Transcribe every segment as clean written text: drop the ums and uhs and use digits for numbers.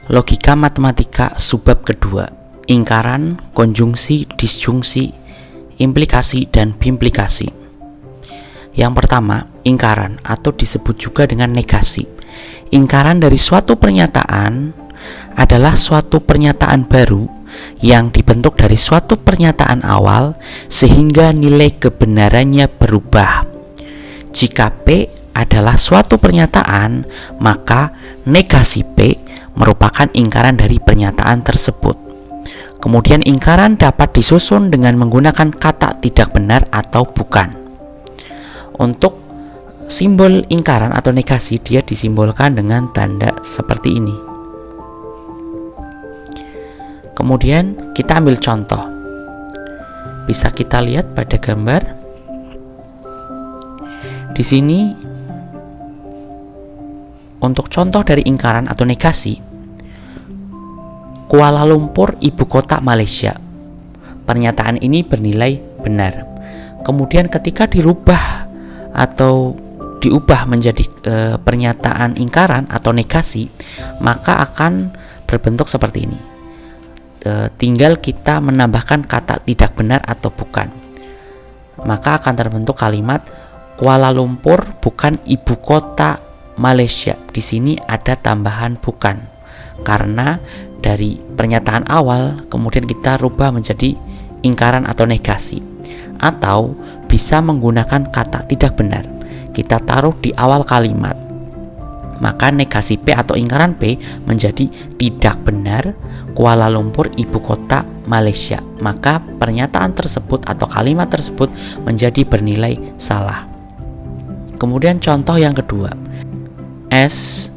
Logika matematika subbab kedua, ingkaran, konjungsi, disjungsi, implikasi, dan bimplikasi. Yang pertama, ingkaran atau disebut juga dengan negasi. Ingkaran dari suatu pernyataan adalah suatu pernyataan baru yang dibentuk dari suatu pernyataan awal sehingga nilai kebenarannya berubah. Jika P adalah suatu pernyataan, maka negasi P merupakan ingkaran dari pernyataan tersebut. Kemudian ingkaran dapat disusun dengan menggunakan kata tidak benar atau bukan. Untuk simbol ingkaran atau negasi, dia disimbolkan dengan tanda seperti ini. Kemudian kita ambil contoh. Bisa kita lihat pada gambar. Di sini untuk contoh dari ingkaran atau negasi, Kuala Lumpur ibu kota Malaysia. Pernyataan ini bernilai benar. Kemudian ketika dirubah atau diubah menjadi pernyataan ingkaran atau negasi, maka akan berbentuk seperti ini. Tinggal kita menambahkan kata tidak benar atau bukan. Maka akan terbentuk kalimat Kuala Lumpur bukan ibu kota Malaysia. Di sini ada tambahan bukan, karena dari pernyataan awal kemudian kita rubah menjadi ingkaran atau negasi. Atau bisa menggunakan kata tidak benar, kita taruh di awal kalimat, maka negasi P atau ingkaran P menjadi tidak benar Kuala Lumpur ibu kota Malaysia. Maka pernyataan tersebut atau kalimat tersebut menjadi bernilai salah. Kemudian contoh yang kedua, S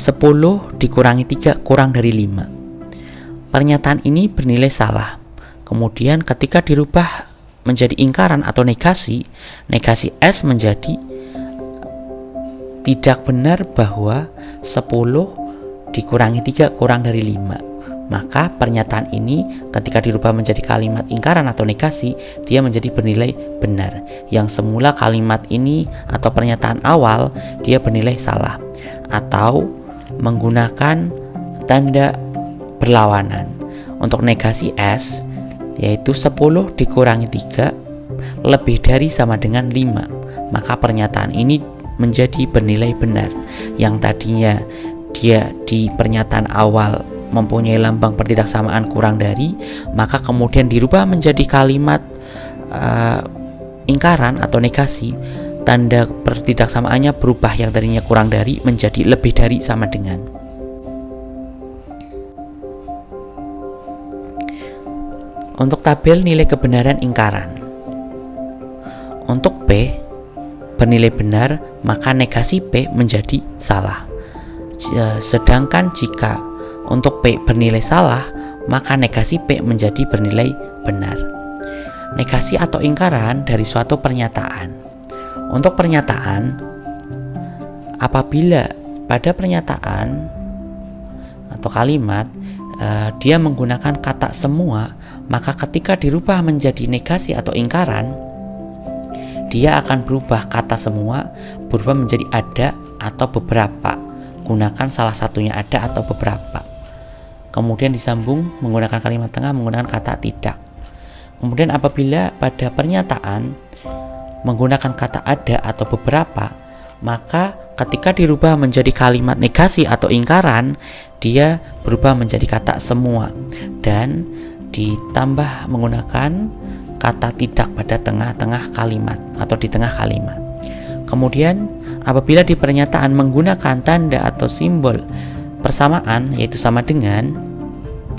10 dikurangi 3 kurang dari 5. Pernyataan ini bernilai salah. Kemudian ketika dirubah menjadi ingkaran atau negasi, negasi S menjadi tidak benar bahwa 10 dikurangi 3 kurang dari 5. Maka pernyataan ini ketika dirubah menjadi kalimat ingkaran atau negasi, dia menjadi bernilai benar. Yang semula kalimat ini atau pernyataan awal dia bernilai salah. Atau menggunakan tanda berlawanan. Untuk negasi S, yaitu 10 dikurangi 3 lebih dari sama dengan 5. Maka pernyataan ini menjadi bernilai benar. Yang tadinya dia di pernyataan awal mempunyai lambang pertidaksamaan kurang dari, maka kemudian dirubah menjadi kalimat ingkaran atau negasi. Tanda pertidaksamaannya berubah, yang tadinya kurang dari menjadi lebih dari sama dengan. Untuk tabel nilai kebenaran ingkaran, untuk P bernilai benar, maka negasi P menjadi salah. Sedangkan jika untuk P bernilai salah, maka negasi P menjadi bernilai benar. Negasi atau ingkaran dari suatu pernyataan. Untuk pernyataan, apabila pada pernyataan atau kalimat dia menggunakan kata semua, maka ketika dirubah menjadi negasi atau ingkaran, dia akan berubah kata semua berubah menjadi ada atau beberapa. Gunakan salah satunya ada atau beberapa. Kemudian disambung menggunakan kalimat tengah menggunakan kata tidak. Kemudian apabila pada pernyataan menggunakan kata ada atau beberapa, maka ketika dirubah menjadi kalimat negasi atau ingkaran, dia berubah menjadi kata semua dan ditambah menggunakan kata tidak pada tengah-tengah kalimat atau di tengah kalimat. Kemudian apabila di pernyataan menggunakan tanda atau simbol persamaan, yaitu sama dengan,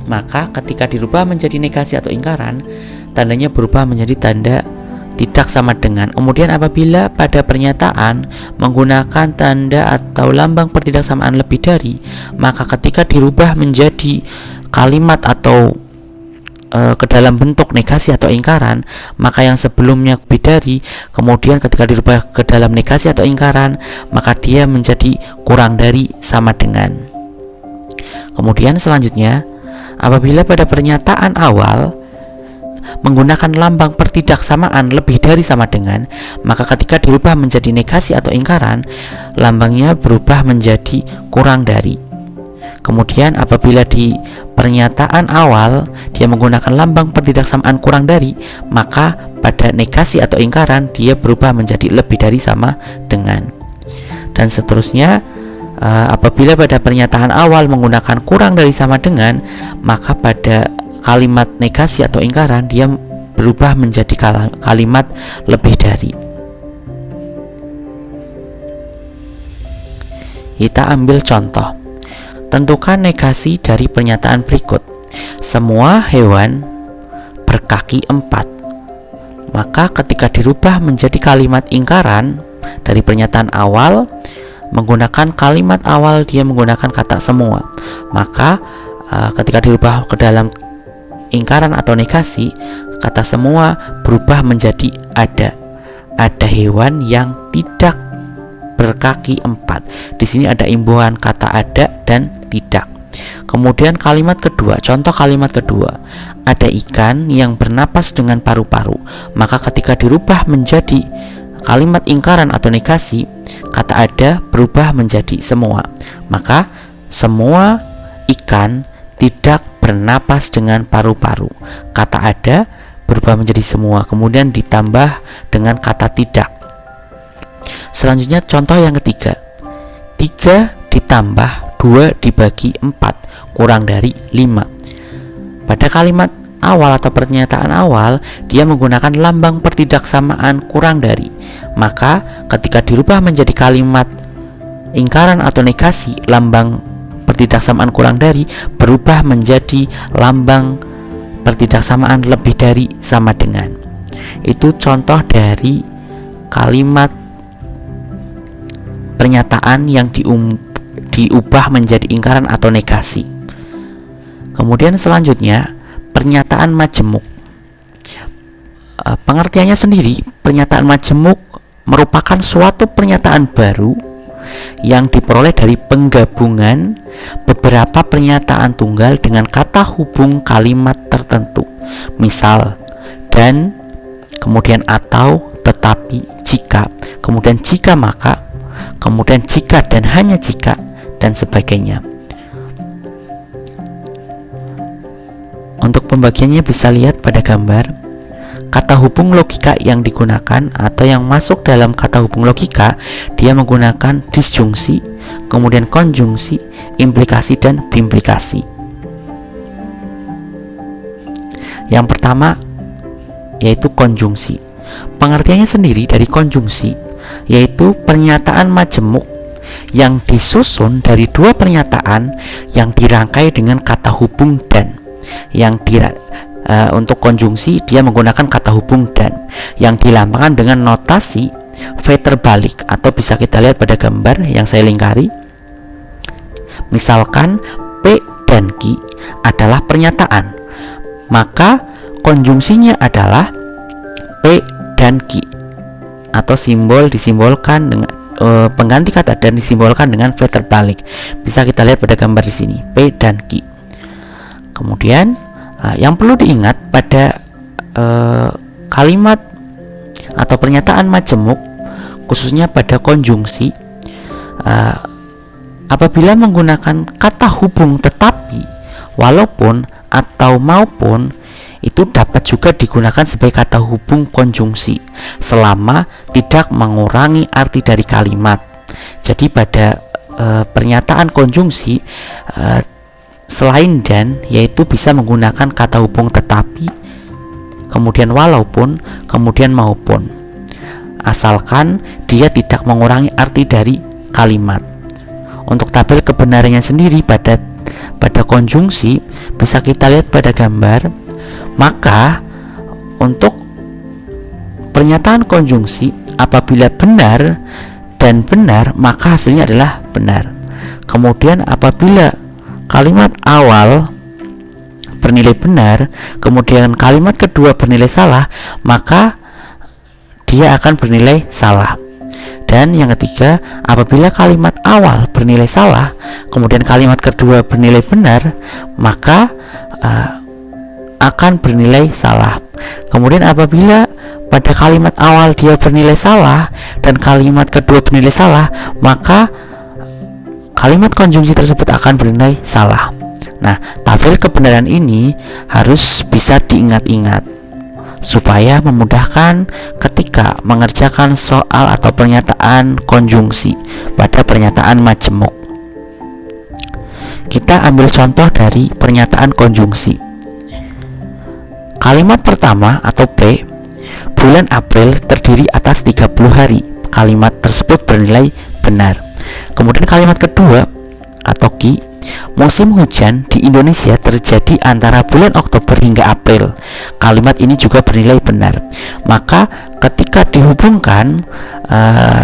maka ketika dirubah menjadi negasi atau ingkaran, tandanya berubah menjadi tanda tidak sama dengan. Kemudian apabila pada pernyataan menggunakan tanda atau lambang pertidaksamaan lebih dari, maka ketika dirubah menjadi kalimat atau ke dalam bentuk negasi atau ingkaran, maka yang sebelumnya bidari kemudian ketika dirubah ke dalam negasi atau ingkaran, maka dia menjadi kurang dari sama dengan. Kemudian selanjutnya, apabila pada pernyataan awal menggunakan lambang pertidaksamaan lebih dari sama dengan, maka ketika dirubah menjadi negasi atau ingkaran, lambangnya berubah menjadi kurang dari. Kemudian apabila di pernyataan awal dia menggunakan lambang pertidaksamaan kurang dari, maka pada negasi atau ingkaran dia berubah menjadi lebih dari sama dengan. Dan seterusnya, apabila pada pernyataan awal menggunakan kurang dari sama dengan, maka pada kalimat negasi atau ingkaran dia berubah menjadi kalimat lebih dari. Kita ambil contoh. Tentukan negasi dari pernyataan berikut. Semua hewan berkaki 4. Maka ketika dirubah menjadi kalimat ingkaran dari pernyataan awal, menggunakan kalimat awal dia menggunakan kata semua. Maka ketika dirubah ke dalam ingkaran atau negasi, kata semua berubah menjadi ada. Ada hewan yang tidak berkaki 4. Di sini ada imbuhan kata ada dan tidak. Kemudian kalimat kedua, contoh kalimat kedua, ada ikan yang bernapas dengan paru-paru. Maka ketika dirubah menjadi kalimat ingkaran atau negasi, kata ada berubah menjadi semua. Maka semua ikan tidak bernapas dengan paru-paru. Kata ada berubah menjadi semua, kemudian ditambah dengan kata tidak. Selanjutnya contoh yang ketiga, 3 ditambah 2 dibagi 4 kurang dari 5. Pada kalimat awal atau pernyataan awal dia menggunakan lambang pertidaksamaan kurang dari. Maka ketika dirubah menjadi kalimat ingkaran atau negasi, lambang pertidaksamaan kurang dari berubah menjadi lambang pertidaksamaan lebih dari sama dengan. Itu contoh dari kalimat pernyataan yang diubah menjadi ingkaran atau negasi. Kemudian selanjutnya, pernyataan majemuk. Pengertiannya sendiri, pernyataan majemuk merupakan suatu pernyataan baru yang diperoleh dari penggabungan beberapa pernyataan tunggal dengan kata hubung kalimat tertentu. Misal, dan, kemudian atau, tetapi, jika, kemudian jika maka, kemudian jika dan hanya jika, dan sebagainya. Untuk pembagiannya bisa lihat pada gambar. Kata hubung logika yang digunakan atau yang masuk dalam kata hubung logika, dia menggunakan disjungsi, kemudian konjungsi, implikasi, dan bimplikasi. Yang pertama yaitu konjungsi. Pengertiannya sendiri dari konjungsi yaitu pernyataan majemuk yang disusun dari dua pernyataan yang dirangkai dengan kata hubung dan. Untuk konjungsi dia menggunakan kata hubung dan yang dilambangkan dengan notasi V terbalik, atau bisa kita lihat pada gambar yang saya lingkari. Misalkan P dan Q adalah pernyataan, maka konjungsinya adalah P dan Q, atau simbol disimbolkan dengan pengganti kata dan disimbolkan dengan V terbalik. Bisa kita lihat pada gambar di sini, P dan Q. Kemudian yang perlu diingat pada kalimat atau pernyataan majemuk, khususnya pada konjungsi, apabila menggunakan kata hubung tetapi, walaupun, atau maupun, itu dapat juga digunakan sebagai kata hubung konjungsi selama tidak mengurangi arti dari kalimat. Jadi pada pernyataan konjungsi, selain dan, yaitu bisa menggunakan kata hubung tetapi, kemudian walaupun, kemudian maupun, asalkan dia tidak mengurangi arti dari kalimat. Untuk tabel kebenarannya sendiri pada konjungsi bisa kita lihat pada gambar. Maka untuk pernyataan konjungsi, apabila benar dan benar, maka hasilnya adalah benar. Kemudian apabila kalimat awal bernilai benar, kemudian kalimat kedua bernilai salah, maka dia akan bernilai salah. Dan yang ketiga, apabila kalimat awal bernilai salah, kemudian kalimat kedua bernilai benar, maka akan bernilai salah. Kemudian apabila pada kalimat awal dia bernilai salah dan kalimat kedua bernilai salah, maka kalimat konjungsi tersebut akan bernilai salah. Nah, tabel kebenaran ini harus bisa diingat-ingat supaya memudahkan ketika mengerjakan soal atau pernyataan konjungsi pada pernyataan majemuk. Kita ambil contoh dari pernyataan konjungsi. Kalimat pertama atau P, bulan April terdiri atas 30 hari. Kalimat tersebut bernilai benar. Kemudian kalimat kedua atau Q, musim hujan di Indonesia terjadi antara bulan Oktober hingga April. Kalimat ini juga bernilai benar. Maka ketika dihubungkan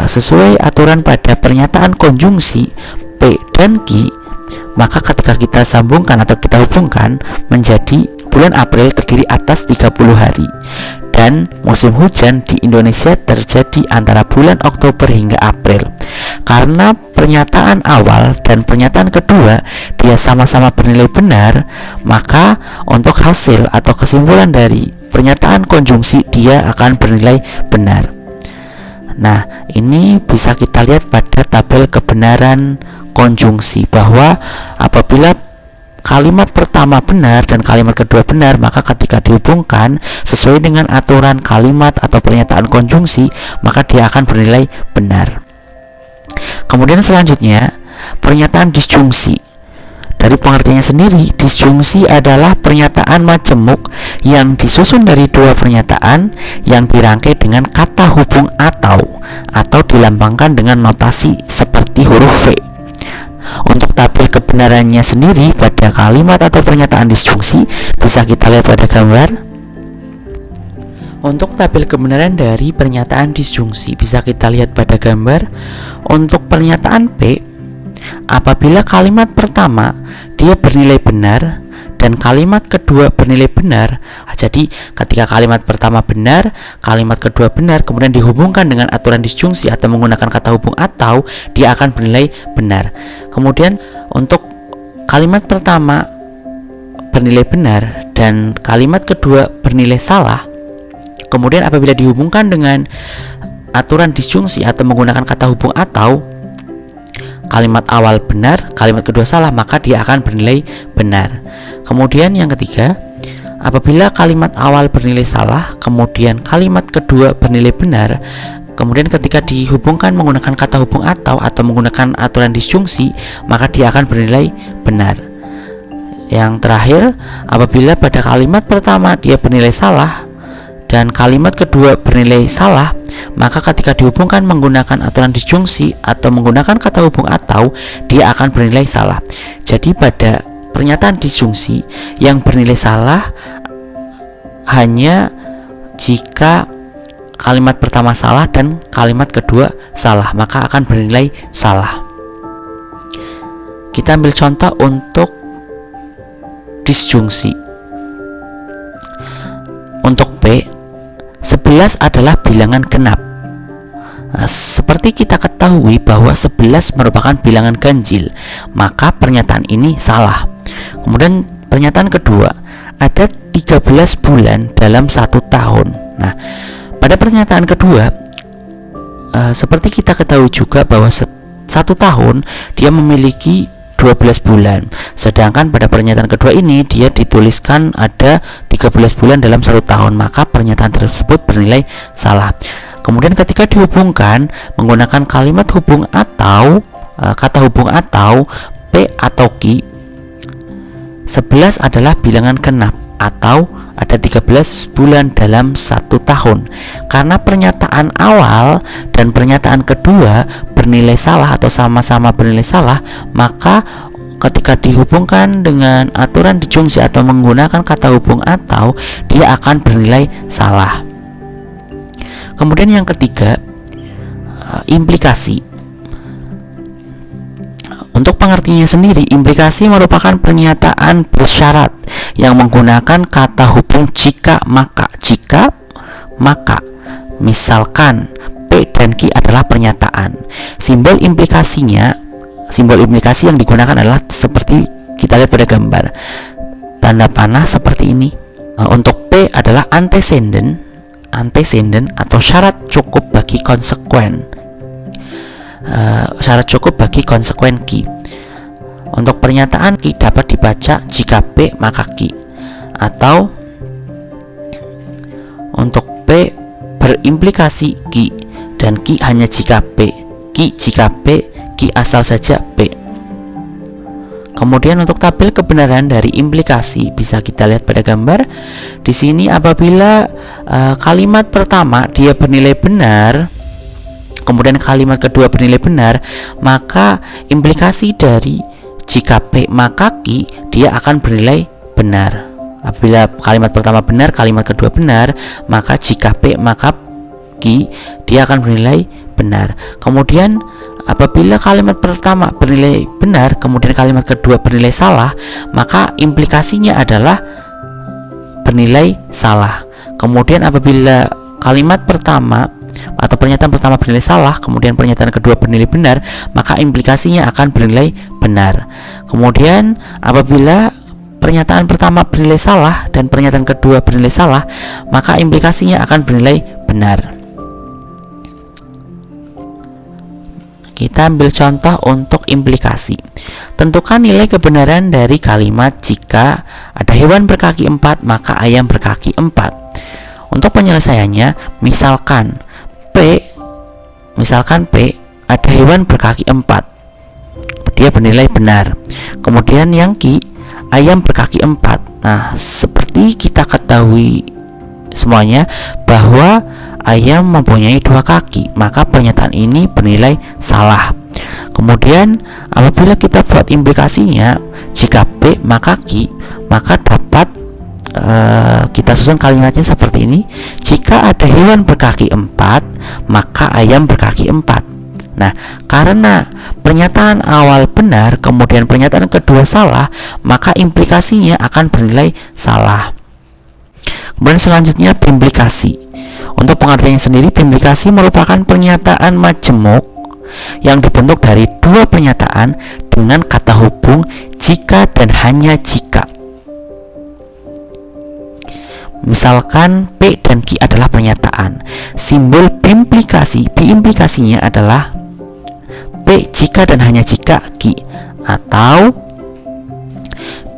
sesuai aturan pada pernyataan konjungsi P dan Q, maka ketika kita sambungkan atau kita hubungkan menjadi bulan April terdiri atas 30 hari dan musim hujan di Indonesia terjadi antara bulan Oktober hingga April. Karena pernyataan awal dan pernyataan kedua dia sama-sama bernilai benar, maka untuk hasil atau kesimpulan dari pernyataan konjungsi dia akan bernilai benar. Nah, ini bisa kita lihat pada tabel kebenaran konjungsi bahwa apabila kalimat pertama benar dan kalimat kedua benar, maka ketika dihubungkan sesuai dengan aturan kalimat atau pernyataan konjungsi, maka dia akan bernilai benar. Kemudian selanjutnya, pernyataan disjungsi. Dari pengertiannya sendiri, disjungsi adalah pernyataan majemuk yang disusun dari dua pernyataan yang dirangkai dengan kata hubung atau dilambangkan dengan notasi seperti huruf V. Untuk tabel kebenarannya sendiri pada kalimat atau pernyataan disjungsi bisa kita lihat pada gambar. Untuk tabel kebenaran dari pernyataan disjungsi bisa kita lihat pada gambar. Untuk pernyataan P, apabila kalimat pertama dia bernilai benar dan kalimat kedua bernilai benar, jadi ketika kalimat pertama benar, kalimat kedua benar, kemudian dihubungkan dengan aturan disjungsi atau menggunakan kata hubung atau, dia akan bernilai benar. Kemudian untuk kalimat pertama bernilai benar dan kalimat kedua bernilai salah, kemudian apabila dihubungkan dengan aturan disjungsi atau menggunakan kata hubung atau, kalimat awal benar, kalimat kedua salah, maka dia akan bernilai benar. Kemudian yang ketiga, apabila kalimat awal bernilai salah, kemudian kalimat kedua bernilai benar, kemudian ketika dihubungkan menggunakan kata hubung atau menggunakan aturan disjungsi, maka dia akan bernilai benar. Yang terakhir, apabila pada kalimat pertama dia bernilai salah dan kalimat kedua bernilai salah, maka ketika dihubungkan menggunakan aturan disjungsi atau menggunakan kata hubung atau, dia akan bernilai salah. Jadi pada pernyataan disjungsi yang bernilai salah hanya jika kalimat pertama salah dan kalimat kedua salah, maka akan bernilai salah. Kita ambil contoh untuk disjungsi. Untuk P, 11 adalah bilangan genap. Seperti kita ketahui bahwa 11 merupakan bilangan ganjil, maka pernyataan ini salah. Kemudian pernyataan kedua, ada 13 bulan dalam 1 tahun. Nah, pada pernyataan kedua, seperti kita ketahui juga bahwa 1 tahun dia memiliki 12 bulan. Sedangkan pada pernyataan kedua ini dia dituliskan ada 13 bulan dalam 1 tahun, maka pernyataan tersebut bernilai salah. Kemudian ketika dihubungkan menggunakan kalimat hubung atau kata hubung atau P atau Q, 11 adalah bilangan genap atau ada 13 bulan dalam 1 tahun. Karena pernyataan awal dan pernyataan kedua bernilai salah atau sama-sama bernilai salah, maka ketika dihubungkan dengan aturan disjungsi atau menggunakan kata hubung atau, dia akan bernilai salah. Kemudian yang ketiga, implikasi. Untuk pengertiannya sendiri, implikasi merupakan pernyataan bersyarat yang menggunakan kata hubung jika maka. Jika maka, misalkan P dan Q adalah pernyataan. Simbol implikasi yang digunakan adalah seperti kita lihat pada gambar, tanda panah seperti ini. Untuk P adalah antecedent atau syarat cukup bagi konsekuen. Syarat cukup bagi konsekuen Q. Untuk pernyataan Q dapat dibaca jika P maka Q, atau untuk P berimplikasi Q dan Q hanya jika P, Q jika P, Q asal saja P. Kemudian untuk tabel kebenaran dari implikasi bisa kita lihat pada gambar. Di sini apabila kalimat pertama dia bernilai benar, kemudian kalimat kedua bernilai benar, maka implikasi dari jika P maka Q dia akan bernilai benar. Apabila kalimat pertama benar, kalimat kedua benar, maka jika P maka Q dia akan bernilai benar. Kemudian apabila kalimat pertama bernilai benar, kemudian kalimat kedua bernilai salah, maka implikasinya adalah bernilai salah. Kemudian apabila kalimat pertama atau pernyataan pertama bernilai salah, kemudian pernyataan kedua bernilai benar, maka implikasinya akan bernilai benar. Kemudian apabila pernyataan pertama bernilai salah dan pernyataan kedua bernilai salah, maka implikasinya akan bernilai benar. Kita ambil contoh untuk implikasi. Tentukan nilai kebenaran dari kalimat jika ada hewan berkaki 4 maka ayam berkaki 4. Untuk penyelesaiannya, misalkan P ada hewan berkaki 4, dia bernilai benar. Kemudian yang Q, ayam berkaki 4. Nah, seperti kita ketahui semuanya bahwa ayam mempunyai 2 kaki, maka pernyataan ini bernilai salah. Kemudian apabila kita buat implikasinya jika P maka Q, maka dapat kita susun kalimatnya seperti ini. Jika ada hewan berkaki 4 maka ayam berkaki 4. Nah, karena pernyataan awal benar kemudian pernyataan kedua salah, maka implikasinya akan bernilai salah. Kemudian selanjutnya bimplikasi. Untuk pengertiannya sendiri, bimplikasi merupakan pernyataan majemuk yang dibentuk dari dua pernyataan dengan kata hubung jika dan hanya jika. Misalkan P dan Q adalah pernyataan, simbol biimplikasinya adalah P jika dan hanya jika Q, atau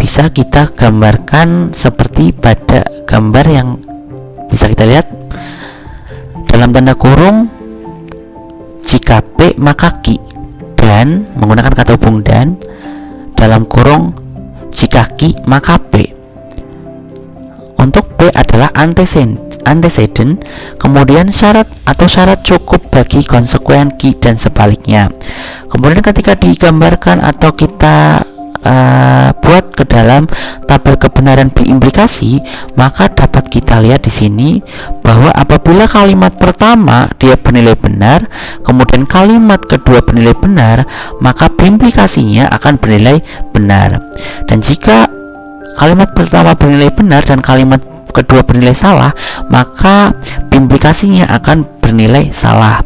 bisa kita gambarkan seperti pada gambar yang bisa kita lihat. Dalam tanda kurung, jika P maka Q, dan menggunakan kata hubung dan, dalam kurung jika Q maka P. Untuk P adalah antecedent, kemudian syarat cukup bagi konsekuen Q dan sebaliknya. Kemudian ketika digambarkan atau kita buat ke dalam tabel kebenaran biimplikasi, maka dapat kita lihat di sini bahwa apabila kalimat pertama dia bernilai benar, kemudian kalimat kedua bernilai benar, maka biimplikasinya akan bernilai benar. Dan jika kalimat pertama bernilai benar dan kalimat kedua bernilai salah, maka biimplikasinya akan bernilai salah.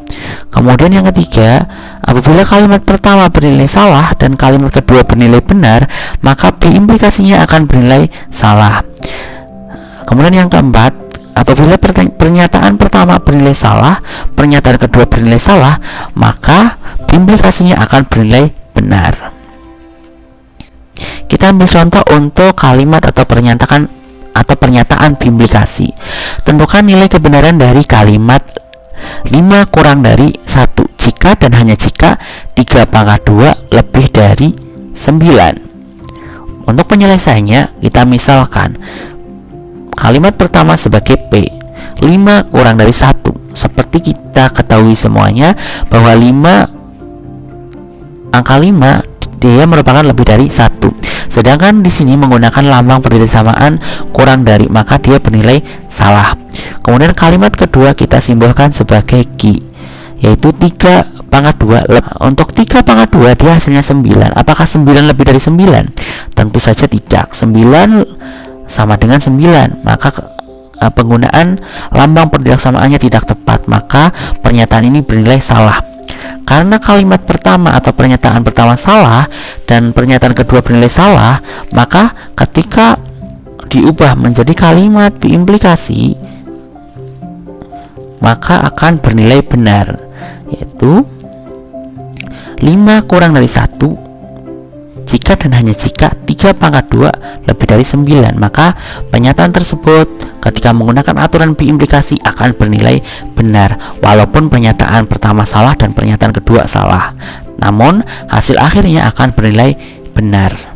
Kemudian yang ketiga, apabila kalimat pertama bernilai salah dan kalimat kedua bernilai benar, maka biimplikasinya akan bernilai salah. Kemudian yang keempat, apabila pernyataan pertama bernilai salah, pernyataan kedua bernilai salah, maka biimplikasinya akan bernilai benar. Kita ambil contoh untuk kalimat atau pernyataan biimplikasi. Tentukan nilai kebenaran dari kalimat 5 kurang dari 1 jika dan hanya jika 3 pangkat 2 lebih dari 9. Untuk penyelesaiannya, kita misalkan kalimat pertama sebagai P, 5 kurang dari 1. Seperti kita ketahui semuanya bahwa angka 5 dia merupakan lebih dari 1. Sedangkan di sini menggunakan lambang persamaan kurang dari, maka dia bernilai salah. Kemudian kalimat kedua kita simbolkan sebagai Q, yaitu 3 pangkat 2. Untuk 3 pangkat 2 dia hasilnya 9. Apakah 9 lebih dari 9? Tentu saja tidak. 9 sama dengan 9, maka penggunaan lambang pertidaksamaannya tidak tepat, maka pernyataan ini bernilai salah. Karena kalimat pertama atau pernyataan pertama salah dan pernyataan kedua bernilai salah, maka ketika diubah menjadi kalimat biimplikasi maka akan bernilai benar, yaitu 5 kurang dari 1 jika dan hanya jika 3 pangkat 2 lebih dari 9, maka pernyataan tersebut ketika menggunakan aturan biimplikasi akan bernilai benar walaupun pernyataan pertama salah dan pernyataan kedua salah, namun hasil akhirnya akan bernilai benar.